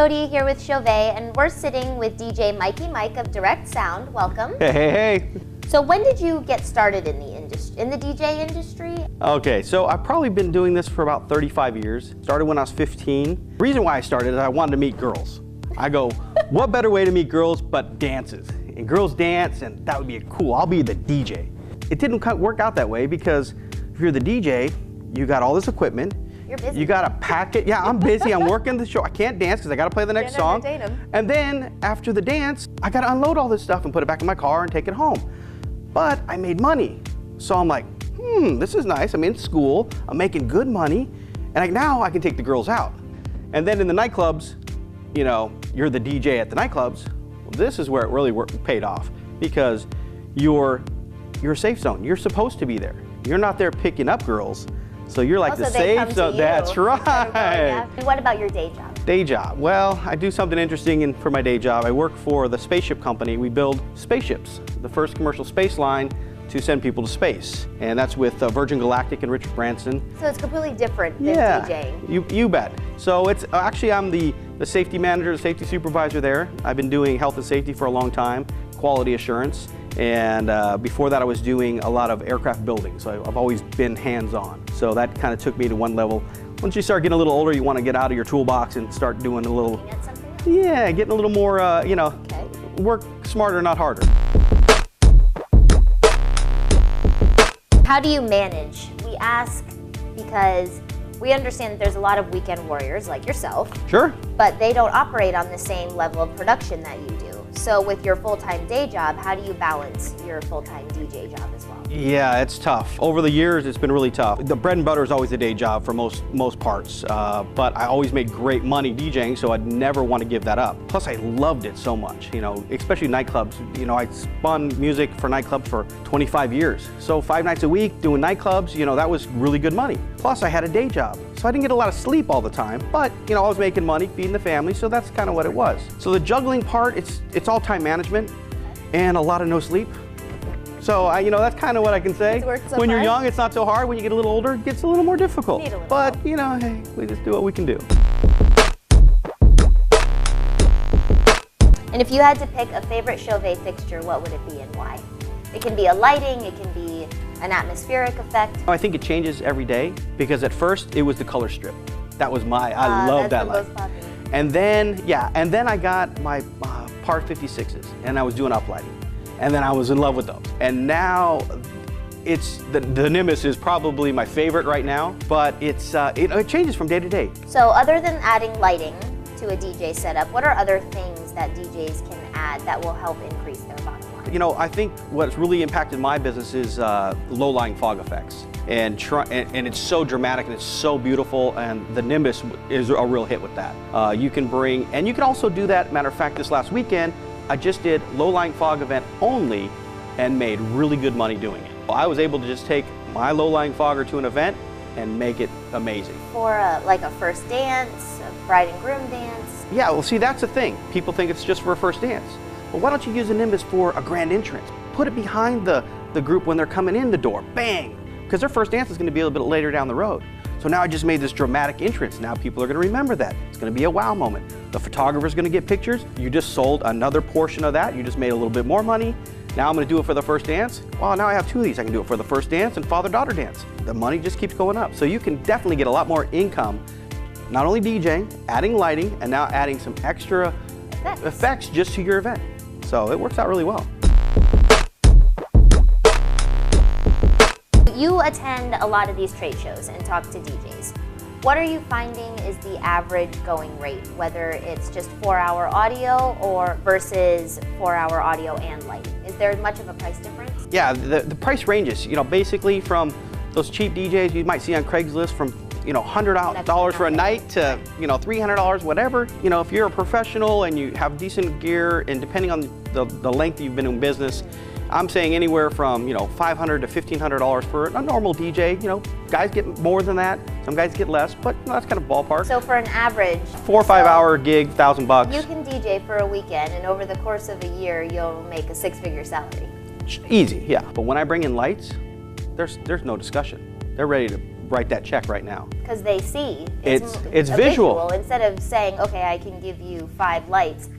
Jody here with CHAUVET, and we're sitting with DJ Mikey Mike of Direct Sound. Welcome. Hey, hey, hey. So when did you get started in the DJ industry? Okay, so I've probably been doing this for about 35 years. Started when I was 15. The reason why I started is I wanted to meet girls. I go, what better way to meet girls but dances? And girls dance, and that would be cool. I'll be the DJ. It didn't work out that way because if you're the DJ, you got all this equipment. You're busy. You gotta pack it. Yeah, I'm busy. I'm working the show. I can't dance because I gotta play the next song. Entertain 'em. And then after the dance, I gotta unload all this stuff and put it back in my car and take it home. But I made money. So I'm like, this is nice. I'm in school. I'm making good money. And now I can take the girls out. And then in the nightclubs, you know, you're the DJ at the nightclubs. Well, this is where it really paid off because you're a safe zone. You're supposed to be there. You're not there picking up girls. So you're like the safe zone. That's right. Yeah. And what about your day job? Day job. Well, I do something interesting for my day job. I work for the spaceship company. We build spaceships, the first commercial space line to send people to space. And that's with Virgin Galactic and Richard Branson. So it's completely different than DJing. You bet. So it's actually I'm the safety manager, the safety supervisor there. I've been doing health and safety for a long time, quality assurance. And before that I was doing a lot of aircraft building. So I've always been hands-on. So that kind of took me to one level. Once you start getting a little older, you want to get out of your toolbox and start doing a little, yeah, getting a little more, you know, work smarter, not harder. How do you manage? We ask because we understand that there's a lot of weekend warriors like yourself. Sure. But they don't operate on the same level of production that you do. So with your full-time day job, how do you balance your full-time DJ job as well? Yeah, it's tough. Over the years, it's been really tough. The bread and butter is always a day job for most parts, but I always made great money DJing, so I'd never want to give that up. Plus, I loved it so much, you know, especially nightclubs. You know, I spun music for nightclubs for 25 years. So 5 nights a week doing nightclubs, you know, that was really good money. Plus, I had a day job, so I didn't get a lot of sleep all the time, but, you know, I was making money, feeding the family, so that's kind of what it was. So the juggling part, it's all time management and a lot of no sleep. So, you know, that's kind of what I can say. When you're young, it's not so hard. When you get a little older, it gets a little more difficult. But, you know, hey, we just do what we can do. And if you had to pick a favorite CHAUVET fixture, what would it be and why? It can be a lighting, it can be an atmospheric effect. I think it changes every day because at first it was the color strip. That was I love that light. And then, yeah, and then I got my Part 56s and I was doing uplighting. And then I was in love with those. And now it's, the Nimbus is probably my favorite right now, but it's, it changes from day to day. So other than adding lighting to a DJ setup, what are other things that DJs can add that will help increase their bottom line? You know, I think what's really impacted my business is low-lying fog effects. And it's so dramatic and it's so beautiful, and the Nimbus is a real hit with that. You can bring, and you can also do that, matter of fact, this last weekend, I just did low-lying fog event only and made really good money doing it. I was able to just take my low-lying fogger to an event and make it amazing. For like a first dance, a bride and groom dance? Yeah, well see, that's the thing. People think it's just for a first dance. Well, why don't you use a Nimbus for a grand entrance? Put it behind the group when they're coming in the door, bang! Because their first dance is going to be a little bit later down the road. So now I just made this dramatic entrance. Now people are going to remember that. It's going to be a wow moment. The photographer's going to get pictures. You just sold another portion of that. You just made a little bit more money. Now I'm going to do it for the first dance. Well, now I have 2 of these. I can do it for the first dance and father-daughter dance. The money just keeps going up. So you can definitely get a lot more income, not only DJing, adding lighting, and now adding some extra effects just to your event. So it works out really well. You attend a lot of these trade shows and talk to DJs. What are you finding is the average going rate, whether it's just 4-hour audio or versus 4-hour audio and lighting? Is there much of a price difference? Yeah, the price ranges, you know, basically from those cheap DJs you might see on Craigslist from, you know, $100 for a night to, you know, $300, whatever. You know, if you're a professional and you have decent gear, and depending on the length you've been in business, I'm saying anywhere from, you know, $500 to $1,500 for a normal DJ. You know, guys get more than that, some guys get less, but you know, that's kind of ballpark. So for an average 4 or 5 hour gig, $1,000. You can DJ for a weekend, and over the course of a year, you'll make a 6-figure salary. Easy, yeah. But when I bring in lights, there's no discussion. They're ready to write that check right now. Because they see. It's a visual. Instead of saying, okay, I can give you 5 lights,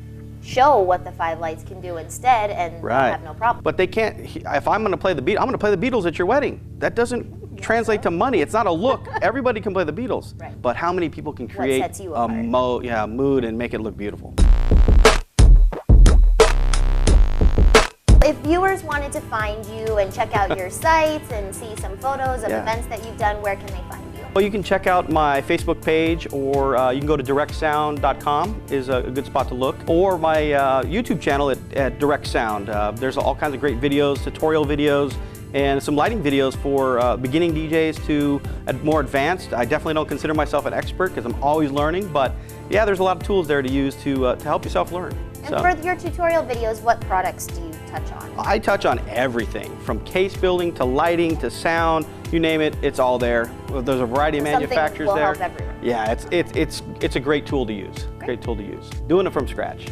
show what the 5 lights can do instead, and they'll have no problem. But they can't, if I'm gonna play the Beatles, I'm gonna play the Beatles at your wedding. That doesn't translate to money. It's not a look. Everybody can play the Beatles. Right. But how many people can create sets you a apart? mood and make it look beautiful? If viewers wanted to find you and check out your sites and see some photos of events that you've done, where can they find you? Well, you can check out my Facebook page, or you can go to directsound.com is a good spot to look, or my YouTube channel at Direct Sound. There's all kinds of great videos, tutorial videos, and some lighting videos for beginning DJs to more advanced. I definitely don't consider myself an expert because I'm always learning, but yeah, there's a lot of tools there to use to help yourself learn. And for your tutorial videos, what products do you touch on? I touch on everything, from case building to lighting to sound, you name it, it's all there. There's a variety of manufacturers there. Help everyone. Yeah, it's a great tool to use. Great tool to use. Doing it from scratch.